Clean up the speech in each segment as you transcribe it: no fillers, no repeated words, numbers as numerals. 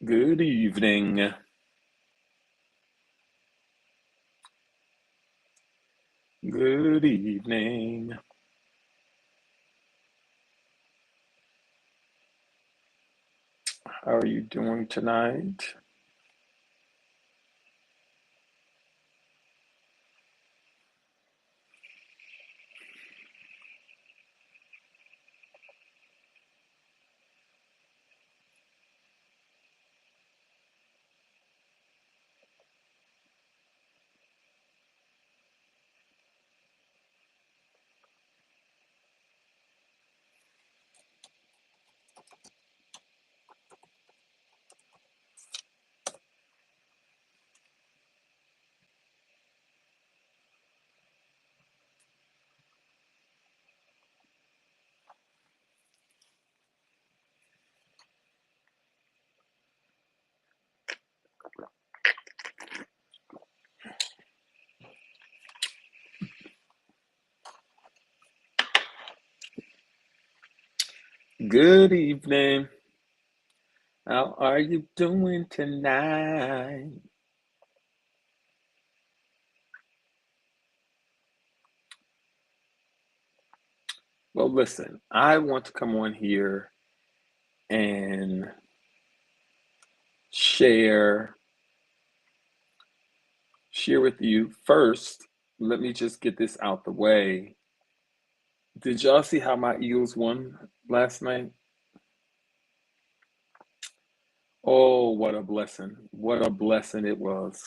Good evening. Good evening. How are you doing tonight? Good evening. How are you doing tonight? Well, listen, I want to come on here and share share with you. First, let me just get this out the way. Did y'all see how my Eagles won last night? Oh, what a blessing. What a blessing it was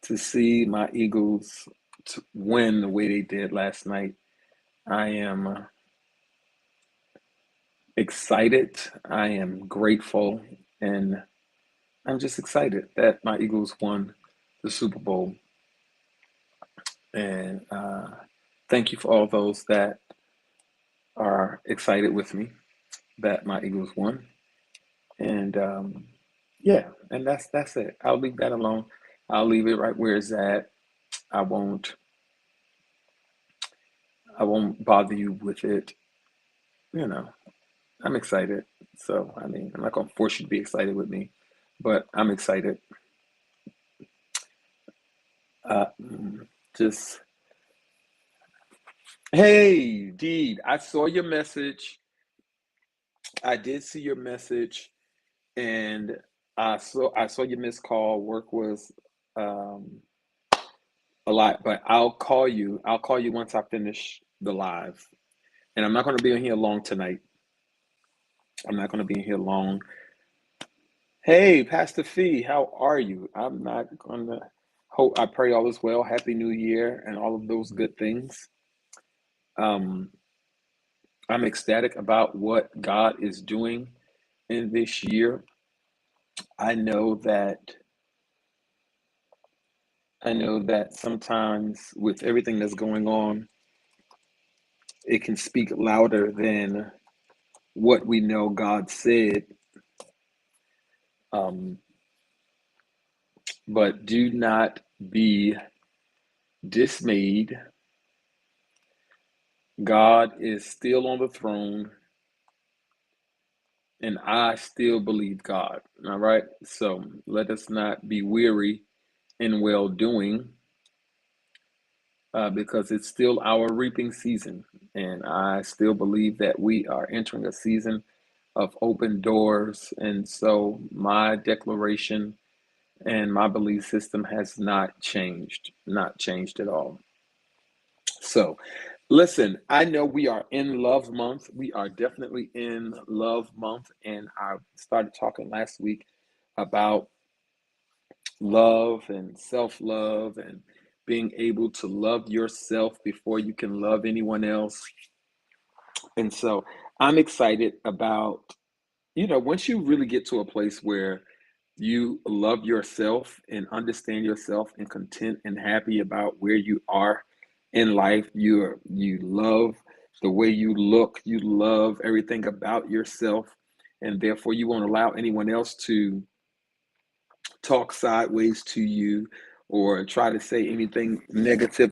to see my Eagles win the way they did last night. I am excited. I am grateful. And I'm just excited that my Eagles won the Super Bowl. And thank you for all those that are excited with me that my Eagles won. And yeah, and that's it. I'll leave that alone. I'll leave it right where it's at. I won't I won't bother you with it. You know, I'm excited. So I mean, I'm not gonna force you to be excited with me, but I'm excited. Mm, just hey, Deed, I saw your message. I did see your message, and I saw your missed call. Work was um, a lot, but I'll call you. I'll call you once I finish the live, and I'm not going to be in here long tonight. I'm not going to be in here long. Hey, Pastor Fee, how are you? I'm not going to. Hope I pray all is well. Happy New Year and all of those good things. Um, I'm ecstatic about what God is doing in this year. I know that I know that sometimes with everything that's going on, it can speak louder than what we know God said. Um, but do not be dismayed. God is still on the throne, and I still believe God. All right. So let us not be weary in well doing, because it's still our reaping season. And I still believe that we are entering a season of open doors. And so my declaration and my belief system has not changed at all. So listen, I know we are in love month. We are definitely in love month. And I started talking last week about love and self love and being able to love yourself before you can love anyone else. And so I'm excited about, once you really get to a place where you love yourself and understand yourself and content and happy about where you are in life, you love the way you look, you love everything about yourself, and therefore you won't allow anyone else to talk sideways to you or try to say anything negative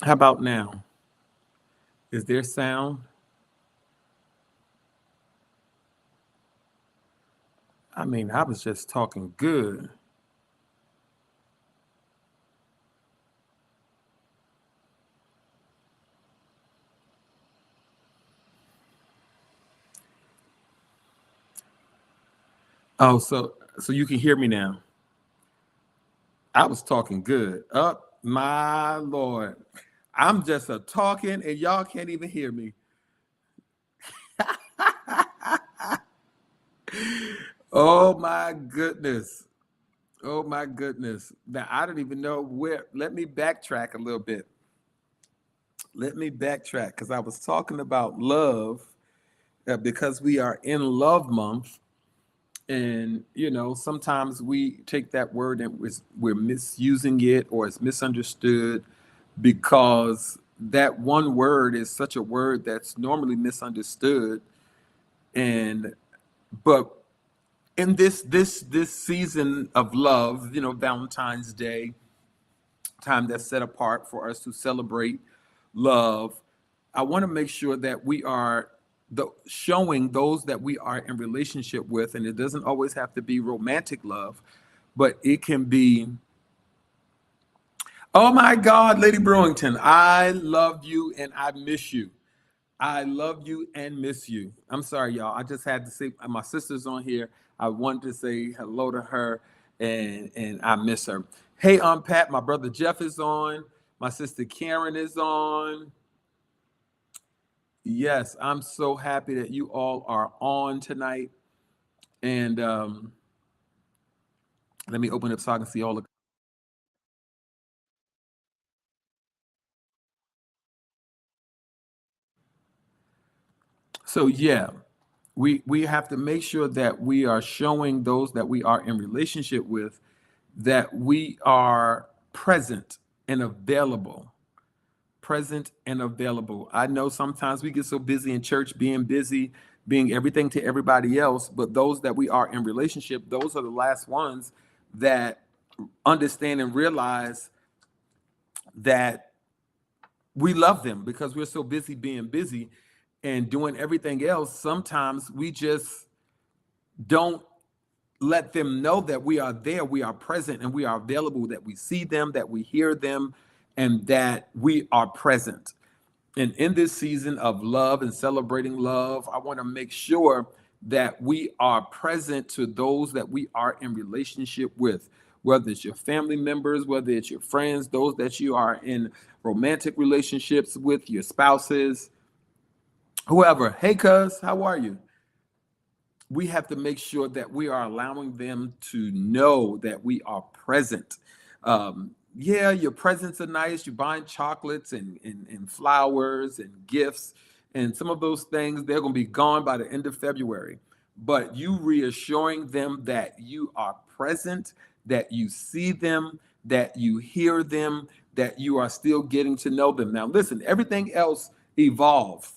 How about now? Is there sound? I mean, I was just talking good. Oh, so you can hear me now. I was talking good. Up, my Lord. I'm just a talking and y'all can't even hear me. Oh my goodness. Oh my goodness. Now I don't even know where. Let me backtrack a little bit. Let me backtrack because I was talking about love because we are in love month. And, sometimes we take that word and we're misusing it or it's misunderstood because that one word is such a word that's normally misunderstood. And, but in this season of love, Valentine's Day, time that's set apart for us to celebrate love, I want to make sure that we are showing those that we are in relationship with, and it doesn't always have to be romantic love, but it can be. Oh my God, Lady Brewington, I love you and I miss you. I love you and miss you. I'm sorry, y'all. I just had to say my sister's on here. I wanted to say hello to her and I miss her. Hey, Pat, my brother Jeff is on. My sister Karen is on. Yes, I'm so happy that you all are on tonight. And let me open up so I can see all the. So yeah, we have to make sure that we are showing those that we are in relationship with that we are present and available. Present and available. I know sometimes we get so busy in church, being busy, being everything to everybody else, but those that we are in relationship, those are the last ones that understand and realize that we love them because we're so busy being busy and doing everything else. Sometimes we just don't let them know that we are there, we are present, and we are available, that we see them, that we hear them, and that we are present. And in this season of love and celebrating love, I want to make sure that we are present to those that we are in relationship with, whether it's your family members, whether it's your friends, those that you are in romantic relationships with, your spouses, whoever. Hey, cuz, how are you? We have to make sure that we are allowing them to know that we are present. Yeah, your presents are nice. You're buying chocolates and flowers and gifts, and some of those things, they're going to be gone by the end of February. But you reassuring them that you are present, that you see them, that you hear them, that you are still getting to know them. Now, listen, everything else evolves,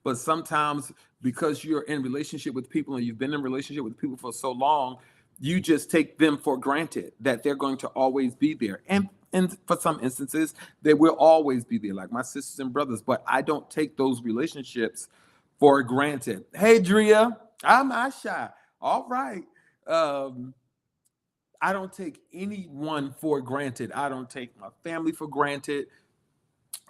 but sometimes because you're in relationship with people and you've been in relationship with people for so long, you just take them for granted that they're going to always be there, and for some instances they will always be there, like my sisters and brothers, but I don't take those relationships for granted. Hey Drea, I'm Asha. All right. um I don't take anyone for granted. I don't take my family for granted.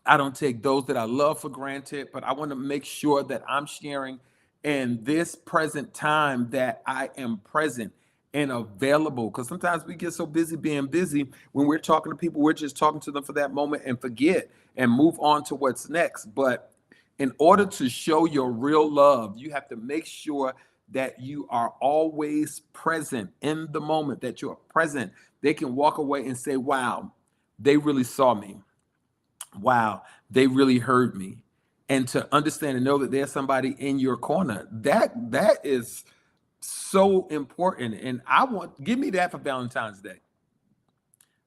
I don't take those that I love for granted, but I want to make sure that I'm sharing in this present time that I am present and available. Because sometimes we get so busy being busy, when we're talking to people, we're just talking to them for that moment and forget and move on to what's next. But in order to show your real love, you have to make sure that you are always present in the moment, that you're present. They can walk away and say, wow, they really saw me. Wow, they really heard me. And to understand and know that there's somebody in your corner, that is so important. And give me that for Valentine's Day.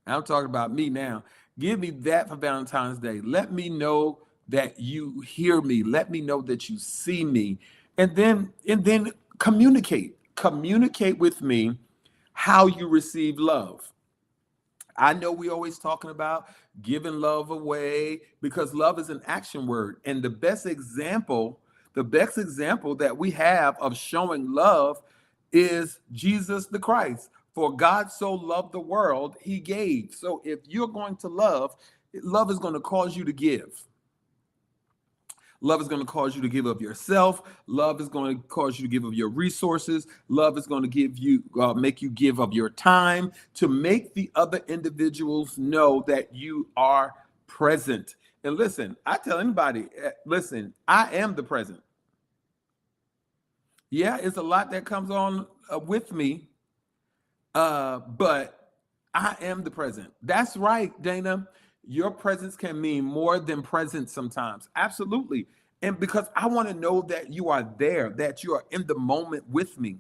I'm talking about me now. Give me that for Valentine's Day. Let me know that you hear me. Let me know that you see me. And then communicate. Communicate with me how you receive love. I know we always talking about giving love away because love is an action word. And the best example that we have of showing love is Jesus the Christ. For God so loved the world, he gave. So if you're going to love, love is going to cause you to give. Love is going to cause you to give of yourself. Love is going to cause you to give of your resources. Love is going to make you give of your time to make the other individuals know that you are present. And listen, I tell anybody, listen, I am the present. Yeah, it's a lot that comes on with me, but I am the present. That's right, Dana. Your presence can mean more than presence sometimes. Absolutely. And because I want to know that you are there, that you are in the moment with me.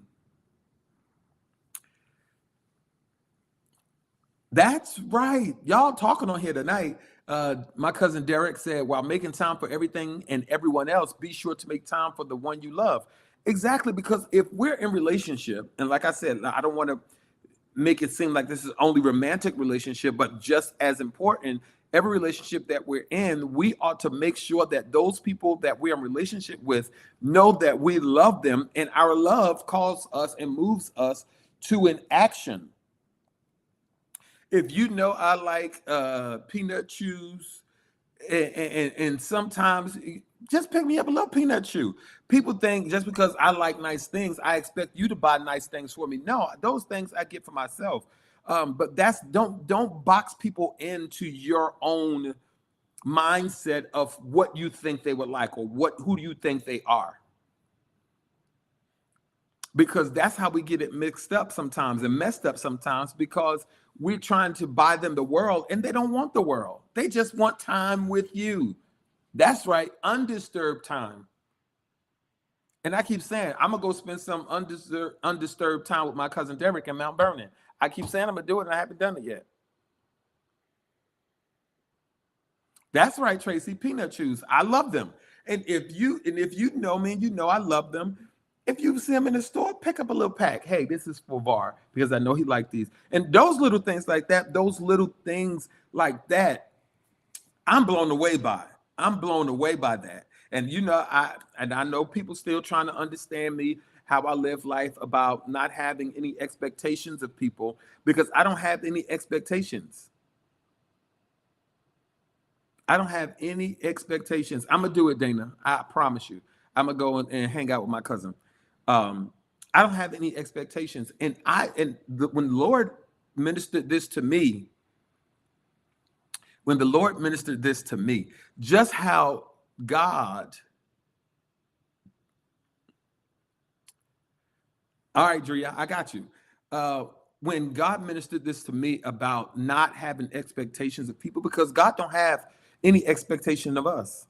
That's right. Y'all talking on here tonight. My cousin Derek said, while making time for everything and everyone else, be sure to make time for the one you love. Exactly, because if we're in relationship, and like I said, I don't want to make it seem like this is only romantic relationship, but just as important, every relationship that we're in, we ought to make sure that those people that we're in relationship with know that we love them, and our love calls us and moves us to an action. If you know I like peanut chews, and sometimes just pick me up a little peanut chew. People think just because I like nice things, I expect you to buy nice things for me. No, those things I get for myself. But that's don't box people into your own mindset of what you think they would like or who do you think they are. Because that's how we get it mixed up sometimes and messed up sometimes because we're trying to buy them the world and they don't want the world. They just want time with you. That's right, undisturbed time. And I keep saying, I'm going to go spend some undisturbed time with my cousin Derek in Mount Vernon. I keep saying I'm going to do it and I haven't done it yet. That's right, Tracy, peanut chews. I love them. And if you know me and you know I love them, if you see them in the store, pick up a little pack. Hey, this is for Var because I know he liked these. And those little things like that, I'm blown away by. I'm blown away by that. And I know people still trying to understand me, how I live life about not having any expectations of people because I don't have any expectations. I don't have any expectations. I'm gonna do it, Dana. I promise you. I'm gonna go and hang out with my cousin. I don't have any expectations, and when the Lord ministered this to me, just how God. All right, Drea, I got you. When God ministered this to me about not having expectations of people, because God don't have any expectation of us.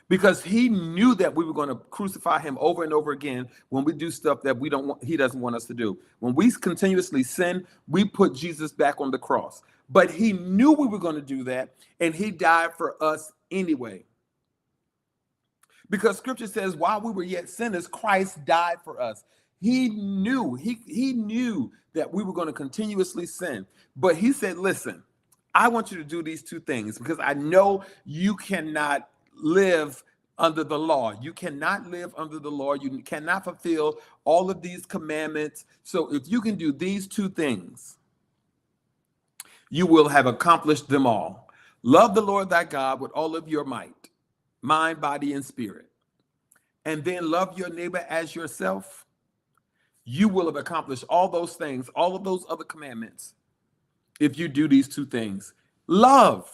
Because he knew that we were going to crucify him over and over again when we do stuff that he doesn't want us to do. When we continuously sin, we put Jesus back on the cross. But he knew we were going to do that, and he died for us anyway. Because scripture says, while we were yet sinners, Christ died for us. He knew that we were going to continuously sin. But he said, listen, I want you to do these two things because I know you cannot live under the law. You cannot live under the law. You cannot fulfill all of these commandments. So if you can do these two things, you will have accomplished them all. Love the Lord thy God with all of your might, mind, body, and spirit. And then love your neighbor as yourself. You will have accomplished all those things, all of those other commandments, if you do these two things. Love.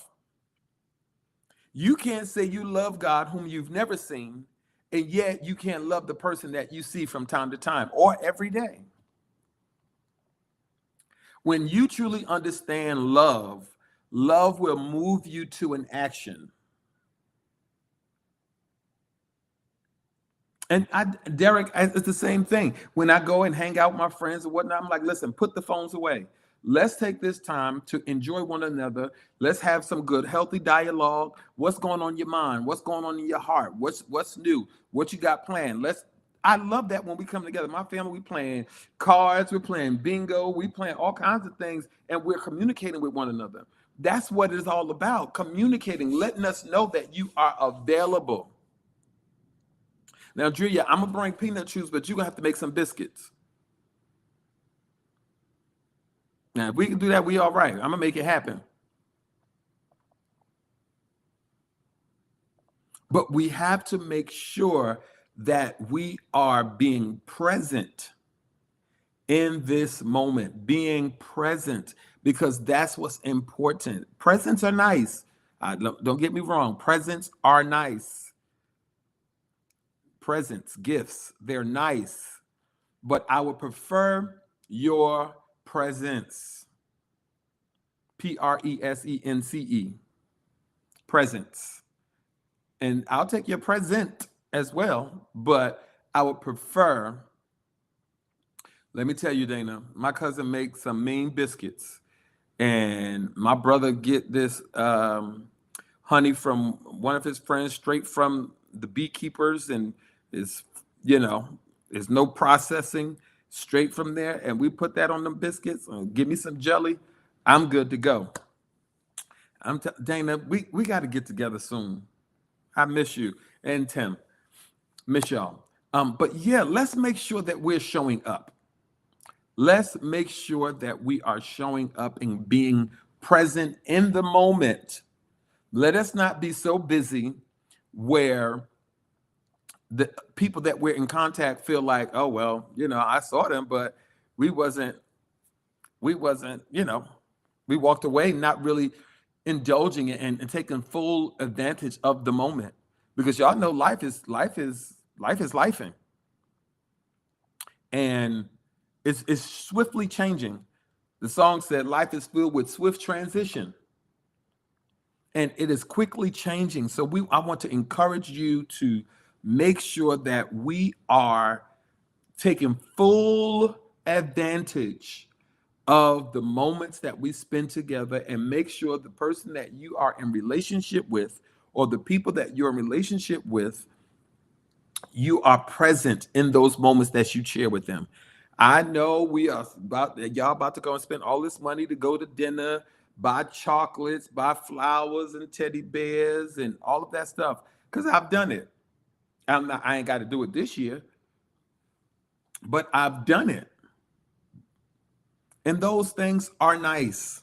You can't say you love God whom you've never seen, and yet you can't love the person that you see from time to time or every day. When you truly understand love, love will move you to an action. And Derek, it's the same thing. When I go and hang out with my friends or whatnot, I'm like, listen, put the phones away. Let's take this time to enjoy one another. Let's have some good, healthy dialogue. What's going on in your mind? What's going on in your heart? What's new? What you got planned? I love that when we come together. My family, we playing cards, we're playing bingo, we playing all kinds of things, and we're communicating with one another. That's what it's all about. Communicating, letting us know that you are available. Now, Julia, I'm gonna bring peanut chews, but you're gonna have to make some biscuits. Now, if we can do that, we all right. I'm gonna make it happen. But we have to make sure that we are being present in this moment, being present, because that's what's important. Presents are nice. Don't get me wrong. Presents are nice. Presents, gifts, they're nice. But I would prefer your presence. Presence. Presence. And I'll take your present as well, but I would prefer. Let me tell you, Dana, my cousin makes some mean biscuits, and my brother get this honey from one of his friends straight from the beekeepers, and is there's no processing, straight from there, and we put that on them biscuits. Give me some jelly, I'm good to go. Dana, we got to get together soon. I miss you and Tim, miss y'all. But yeah, let's make sure that we're showing up. Let's make sure that we are showing up and being present in the moment. Let us not be so busy where the people that we're in contact feel like, oh, well, I saw them, but we wasn't, we walked away not really indulging and taking full advantage of the moment. Because y'all know life is lifing. And it's swiftly changing. The song said life is filled with swift transition, and it is quickly changing. So I want to encourage you to make sure that we are taking full advantage of the moments that we spend together, and make sure the person that you are in relationship with, or the people that you're in relationship with, you are present in those moments that you share with them. I know y'all about to go and spend all this money to go to dinner, buy chocolates, buy flowers and teddy bears and all of that stuff, because I've done it. I ain't got to do it this year, but I've done it. And those things are nice.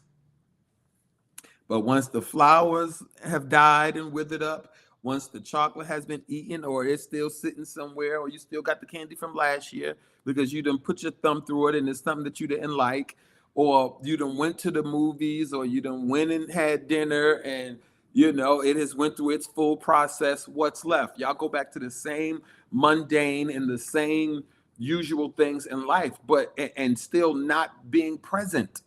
But once the flowers have died and withered up, once the chocolate has been eaten, or it's still sitting somewhere, or you still got the candy from last year because you done put your thumb through it and it's something that you didn't like, or you done went to the movies, or you done went and had dinner, and it has went through its full process, what's left? Y'all go back to the same mundane and the same usual things in life, but and still not being present.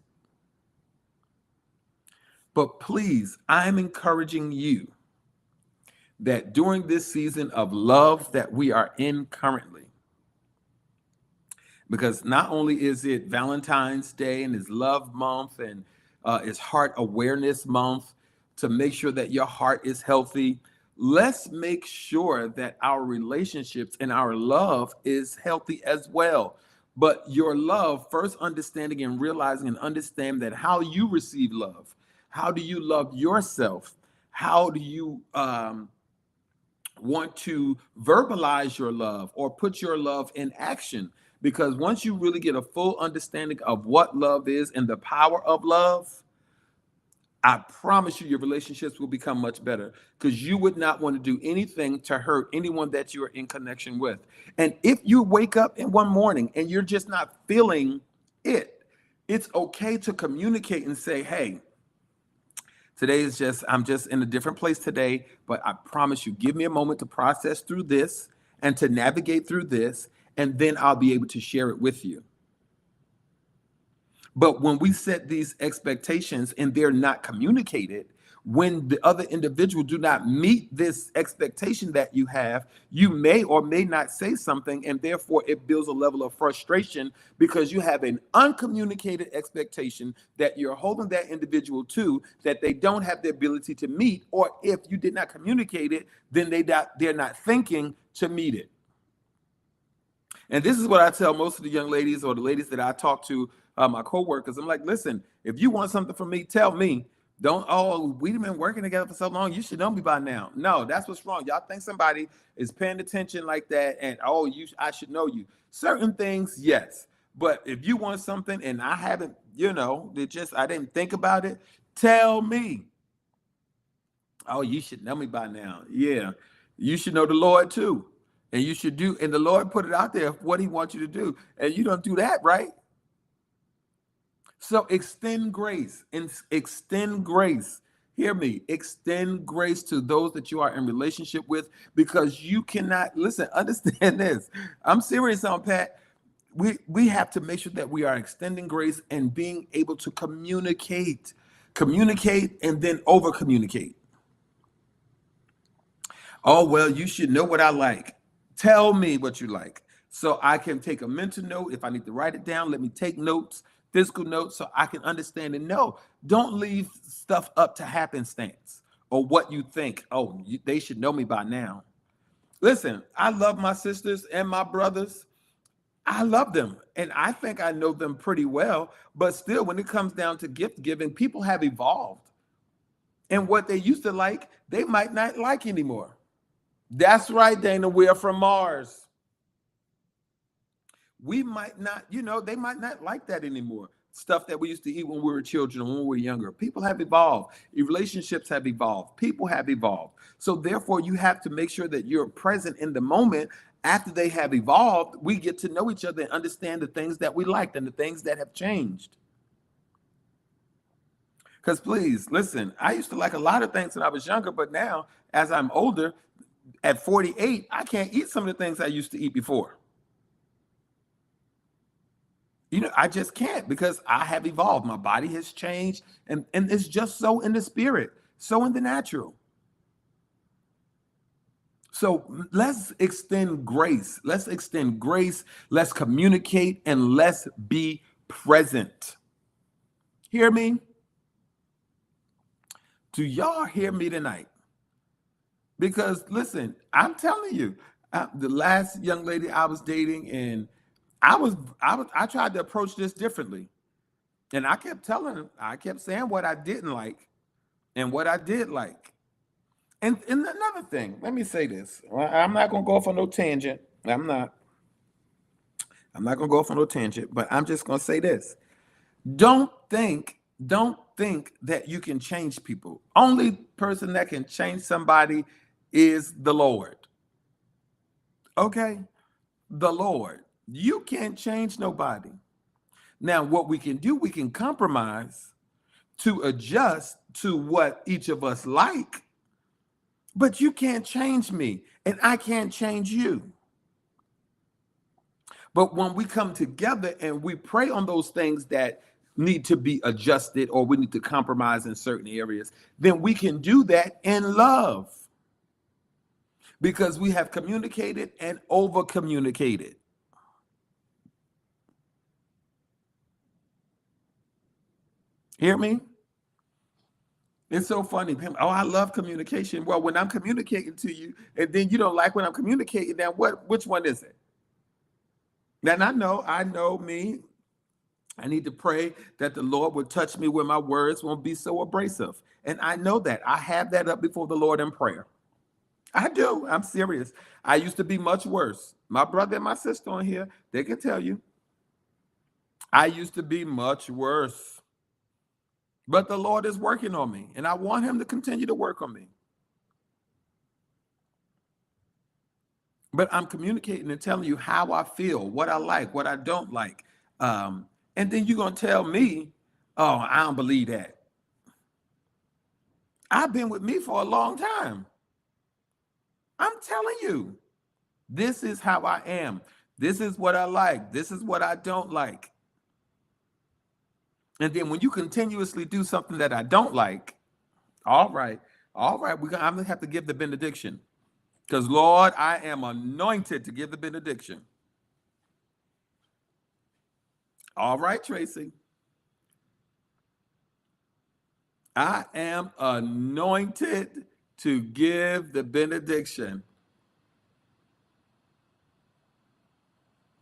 But please, I'm encouraging you that during this season of love that we are in currently, because not only is it Valentine's Day and it's Love Month, and it's Heart Awareness Month, to make sure that your heart is healthy, let's make sure that our relationships and our love is healthy as well. But your love, first understanding and realizing and understand that how you receive love, how do you love yourself? How do you want to verbalize your love or put your love in action? Because once you really get a full understanding of what love is and the power of love, I promise you your relationships will become much better, because you would not want to do anything to hurt anyone that you're in connection with. And if you wake up in one morning and you're just not feeling it, it's okay to communicate and say, hey, I'm just in a different place today, but I promise you, give me a moment to process through this and to navigate through this, and then I'll be able to share it with you. But when we set these expectations and they're not communicated, when the other individual do not meet this expectation that you have, you may or may not say something, and therefore it builds a level of frustration because you have an uncommunicated expectation that you're holding that individual to, that they don't have the ability to meet, or if you did not communicate it, then they're not thinking to meet it. And this is what I tell most of the young ladies or the ladies that I talk to, my coworkers. I'm like, listen, if you want something from me, tell me. Don't, oh, we've been working together for so long. You should know me by now. No, that's what's wrong. Y'all think somebody is paying attention like that, and oh, I should know you. Certain things, yes. But if you want something and I haven't, I didn't think about it, tell me. Oh, you should know me by now. Yeah. You should know the Lord too. And you should do, and the Lord put it out there of what he wants you to do. And you don't do that, right? So extend grace and extend grace. Hear me. Extend grace to those that you are in relationship with, because you cannot, listen, understand this. I'm serious on Pat. We have to make sure that we are extending grace and being able to communicate and then over communicate. Oh, well, you should know what I like. Tell me what you like so I can take a mental note. If I need to write it down, let me take notes, physical notes, so I can understand and know. Don't leave stuff up to happenstance or what you think. Oh, they should know me by now. Listen, I love my sisters and my brothers. I love them, and I think I know them pretty well. But still, when it comes down to gift giving, people have evolved. And what they used to like, they might not like anymore. That's right, Dana. We are from Mars. We might not, they might not like that anymore. Stuff that we used to eat when we were children, when we were younger. People have evolved. Relationships have evolved. People have evolved. So therefore, you have to make sure that you're present in the moment. After they have evolved, we get to know each other and understand the things that we liked and the things that have changed. Because please, listen, I used to like a lot of things when I was younger, but now, as I'm older, at 48, I can't eat some of the things I used to eat before. I just can't, because I have evolved. My body has changed, and it's just so in the spirit, so in the natural. So let's extend grace. Let's extend grace. Let's communicate, and let's be present. Hear me? Do y'all hear me tonight? Because listen, I'm telling you, the last young lady I was dating, and I tried to approach this differently. And I kept saying what I didn't like and what I did like. And another thing, let me say this. I'm not gonna go off on no tangent. I'm not gonna go off on no tangent, but I'm just gonna say this. Don't think that you can change people. Only person that can change somebody is the Lord. Okay? The Lord. You can't change nobody. Now, what we can do, we can compromise to adjust to what each of us like, but you can't change me, and I can't change you. But when we come together and we pray on those things that need to be adjusted or we need to compromise in certain areas, then we can do that in love, because we have communicated and over communicated. Hear me? It's so funny. Oh, I love communication. Well, when I'm communicating to you and then you don't like when I'm communicating, then which one is it? And I know me. I need to pray that the Lord would touch me where my words won't be so abrasive. And I know that. I have that up before the Lord in prayer. I do. I'm serious. I used to be much worse. My brother and my sister on here, they can tell you. I used to be much worse. But the Lord is working on me, and I want him to continue to work on me. But I'm communicating and telling you how I feel, what I like, what I don't like. And then you're going to tell me, oh, I don't believe that. I've been with me for a long time. I'm telling you, this is how I am. This is what I like. This is what I don't like. And then when you continuously do something that I don't like, all right, I'm going to have to give the benediction. Because, Lord, I am anointed to give the benediction. All right, Tracy. I am anointed to give the benediction.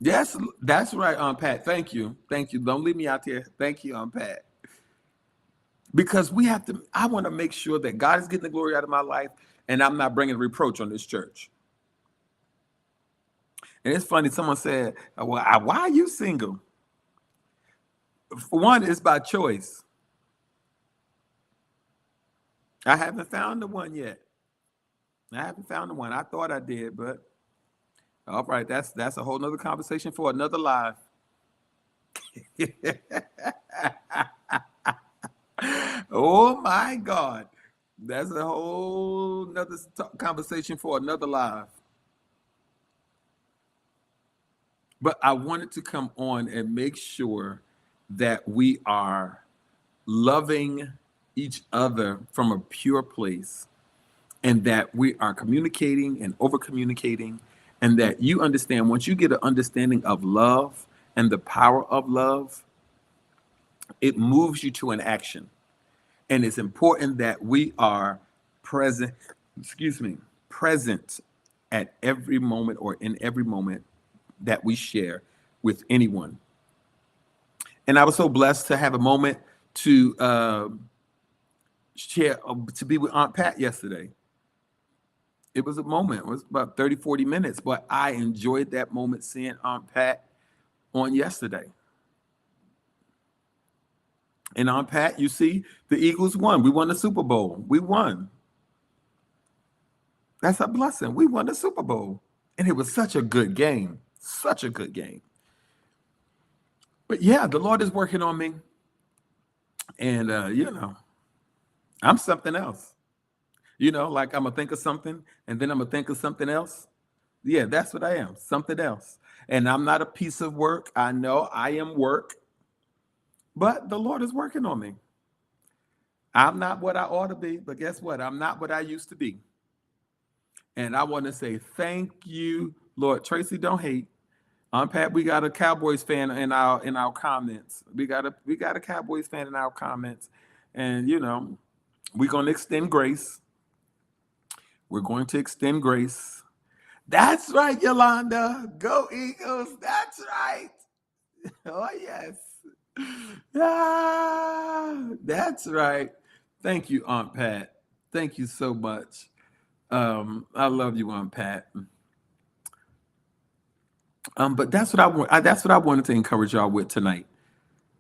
Yes, that's right, Pat. Thank you. Thank you. Don't leave me out there. Thank you, Pat. Because we have to, I want to make sure that God is getting the glory out of my life and I'm not bringing reproach on this church. And it's funny, someone said, well, why are you single? For one, it's by choice. I haven't found the one yet. I haven't found the one. I thought I did, but all right, that's a whole nother conversation for another live. Oh my God. That's a whole nother conversation for another live. But I wanted to come on and make sure that we are loving each other from a pure place and that we are communicating and over communicating and that you understand once you get an understanding of love and the power of love, it moves you to an action. And it's important that we are present, excuse me, present at every moment or in every moment that we share with anyone. And I was so blessed to have a moment to share, to be with Aunt Pat yesterday. It was a moment, it was about 30, 40 minutes, but I enjoyed that moment seeing Aunt Pat on yesterday. And Aunt Pat, you see, the Eagles won. We won the Super Bowl. We won. That's a blessing. We won the Super Bowl. And it was such a good game. Such a good game. But yeah, the Lord is working on me. And, I'm something else. Like I'm going to think of something and then I'm going to think of something else. Yeah, that's what I am. Something else. And I'm not a piece of work. I know I am work, but the Lord is working on me. I'm not what I ought to be, but guess what? I'm not what I used to be. And I want to say thank you, Lord. Tracy, don't hate. Pat, we got a Cowboys fan in our comments. We got a Cowboys fan in our comments, and we're going to extend grace. We're going to extend grace. That's right, Yolanda. Go Eagles. That's right. Oh yes. Ah, that's right. Thank you, Aunt Pat. Thank you so much. I love you, Aunt Pat. But that's what I want. That's what I wanted to encourage y'all with tonight.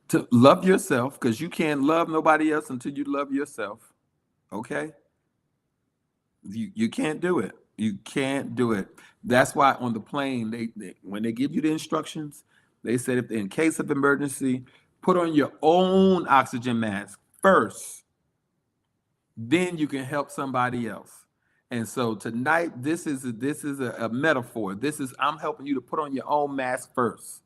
To love yourself, because you can't love nobody else until you love yourself. Okay? You can't do it. You can't do it. That's why on the plane, they when they give you the instructions, they said if in case of emergency, put on your own oxygen mask first. Then you can help somebody else. And so tonight, this is a metaphor. This is I'm helping you to put on your own mask first.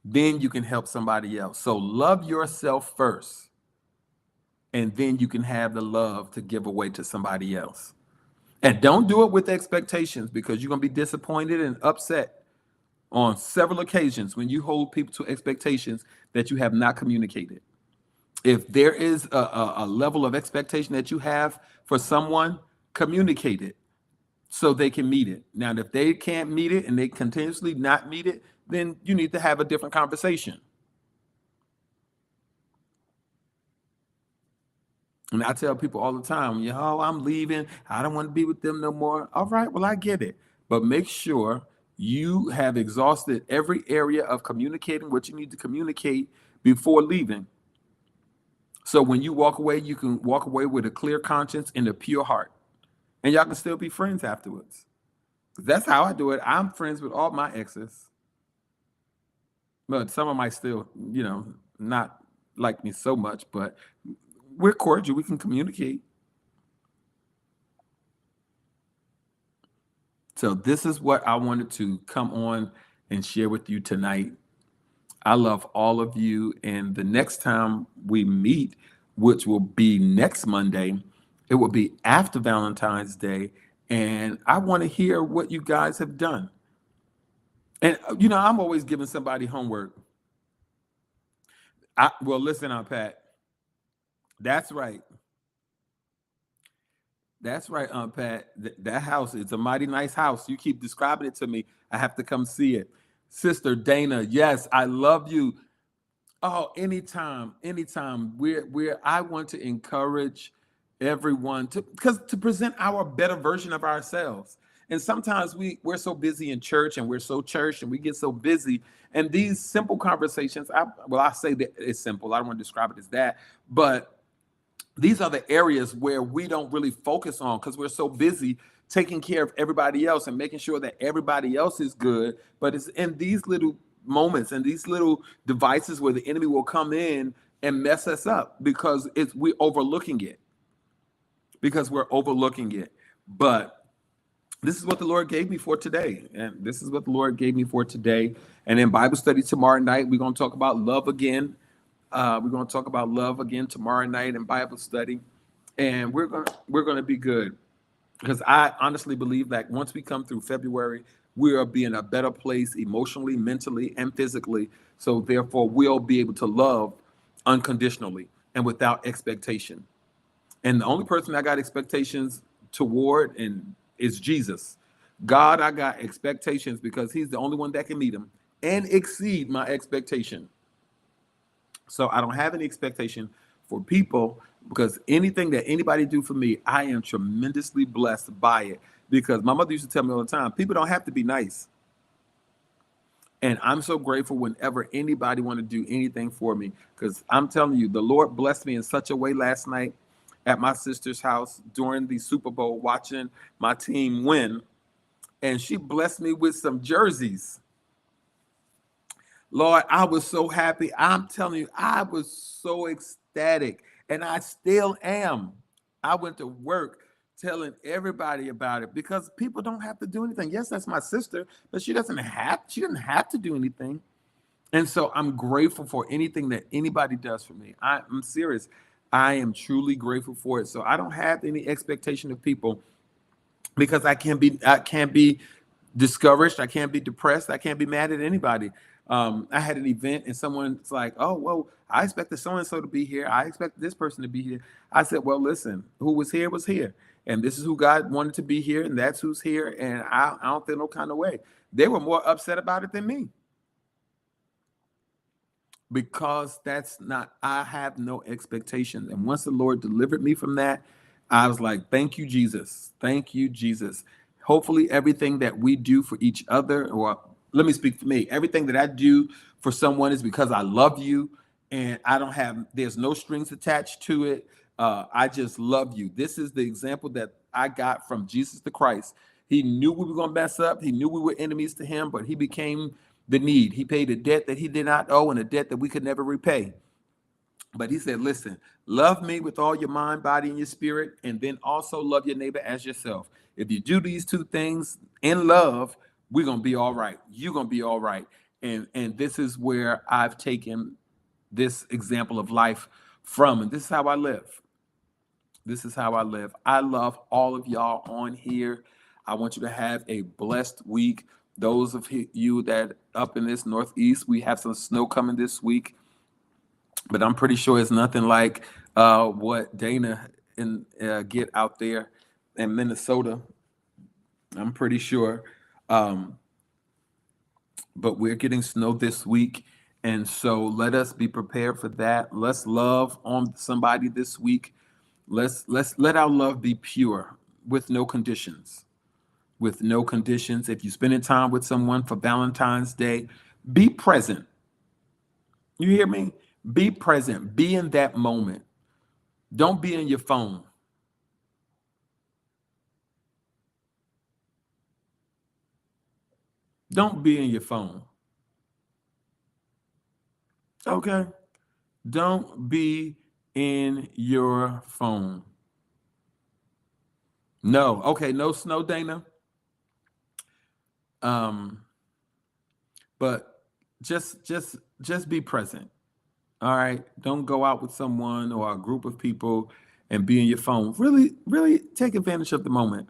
Then you can help somebody else. So love yourself first. And then you can have the love to give away to somebody else. And don't do it with expectations because you're going to be disappointed and upset on several occasions when you hold people to expectations that you have not communicated. If there is a level of expectation that you have for someone, communicate it so they can meet it. Now, if they can't meet it and they continuously not meet it, then you need to have a different conversation. And I tell people all the time, I'm leaving. I don't want to be with them no more. All right, well, I get it. But make sure you have exhausted every area of communicating what you need to communicate before leaving. So when you walk away, you can walk away with a clear conscience and a pure heart. And y'all can still be friends afterwards. That's how I do it. I'm friends with all my exes. But some of them might still, not like me so much, but we're cordial. We can communicate. So this is what I wanted to come on and share with you tonight. I love all of you. And the next time we meet, which will be next Monday, it will be after Valentine's Day. And I want to hear what you guys have done. And, I'm always giving somebody homework. Well, listen, Aunt Pat. That's right. That's right, Pat. That house is a mighty nice house. You keep describing it to me. I have to come see it. Sister Dana, yes, I love you. Oh, anytime, anytime. I want to encourage everyone to present our better version of ourselves. And sometimes we're so busy in church and we're so church and we get so busy. And these simple conversations, I say that it's simple. I don't want to describe it as that, but these are the areas where we don't really focus on because we're so busy taking care of everybody else and making sure that everybody else is good. But it's in these little moments and these little devices where the enemy will come in and mess us up because we're overlooking it. Because we're overlooking it. But this is what the Lord gave me for today. And this is what the Lord gave me for today. And in Bible study tomorrow night, we're going to talk about love again. We're going to talk about love again tomorrow night in Bible study, and we're going to be good because I honestly believe that once we come through February, we'll be in a better place emotionally, mentally, and physically. So therefore, we'll be able to love unconditionally and without expectation. And the only person I got expectations toward and is Jesus. God, I got expectations because He's the only one that can meet them and exceed my expectation. So I don't have any expectation for people because anything that anybody do for me, I am tremendously blessed by it. Because my mother used to tell me all the time, people don't have to be nice. And I'm so grateful whenever anybody want to do anything for me. Because I'm telling you, the Lord blessed me in such a way last night at my sister's house during the Super Bowl, watching my team win. And she blessed me with some jerseys. Lord, I was so happy. I'm telling you, I was so ecstatic, and I still am. I went to work telling everybody about it because people don't have to do anything. Yes, that's my sister, but she doesn't have to do anything. And so I'm grateful for anything that anybody does for me. I'm serious. I am truly grateful for it. So I don't have any expectation of people because I can't be discouraged. I can't be depressed. I can't be mad at anybody. I had an event and someone's like, "Oh, well, I expected so and so to be here. I expected this person to be here." I said, "Well, listen, who was here, and this is who God wanted to be here, and that's who's here, and I don't feel no kind of way." They were more upset about it than me because that's not, I have no expectations. And once the Lord delivered me from that, I was like, thank you, Jesus. Thank you, Jesus. Hopefully, everything that we do for each other, or let me speak for me, everything that I do for someone is because I love you and there's no strings attached to it. I just love you. This is the example that I got from Jesus the Christ. He knew we were going to mess up. He knew we were enemies to him, but he became the need. He paid a debt that he did not owe and a debt that we could never repay. But he said, listen, love me with all your mind, body, and your spirit, and then also love your neighbor as yourself. If you do these two things in love, we're going to be all right. You're going to be all right. And this is where I've taken this example of life from, and this is how I live. This is how I live. I love all of y'all on here. I want you to have a blessed week. Those of you that up in this Northeast, we have some snow coming this week, but I'm pretty sure it's nothing like what Dana and get out there in Minnesota. I'm pretty sure. Um, but we're getting snow this week. And so let us be prepared for that. Let's love on somebody this week. Let's let our love be pure with no conditions. With no conditions. If you're spending time with someone for Valentine's Day, be present. You hear me? Be present. Be in that moment. Don't be in your phone. Don't be in your phone. Okay? Don't be in your phone. No. Okay, no snow, Dana. Um, but just be present. All right. Don't go out with someone or a group of people and be in your phone. Really, really take advantage of the moment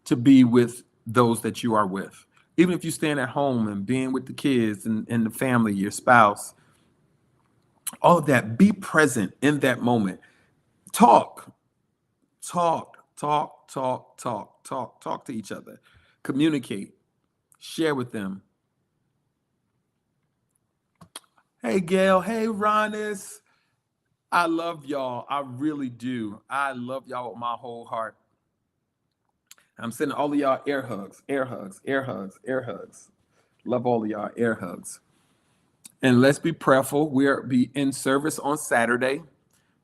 to be with those that you are with. Even if you stand at home and being with the kids and the family, your spouse, all of that, be present in that moment. Talk, talk, Talk to each other. Communicate. Share with them. Hey, Gail. Hey, Ronis. I love y'all. I really do. I love y'all with my whole heart. I'm sending all of y'all air hugs, air hugs, air hugs, air hugs. Love all of y'all air hugs. And let's be prayerful. We'll be in service on Saturday.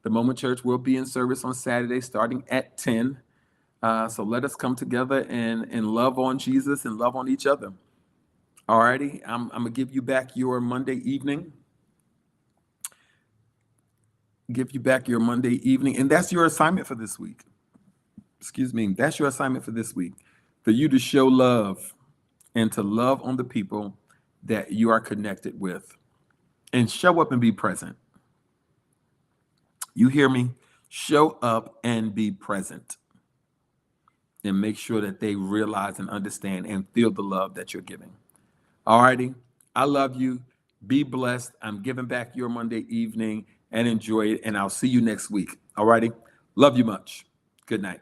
The Moment Church will be in service on Saturday starting at 10. So let us come together and love on Jesus and love on each other. All righty. I'm going to give you back your Monday evening. Give you back your Monday evening. And that's your assignment for this week. Excuse me. That's your assignment for this week. For you to show love and to love on the people that you are connected with. And show up and be present. You hear me? Show up and be present. And make sure that they realize and understand and feel the love that you're giving. All righty. I love you. Be blessed. I'm giving back your Monday evening and enjoy it. And I'll see you next week. All righty. Love you much. Good night.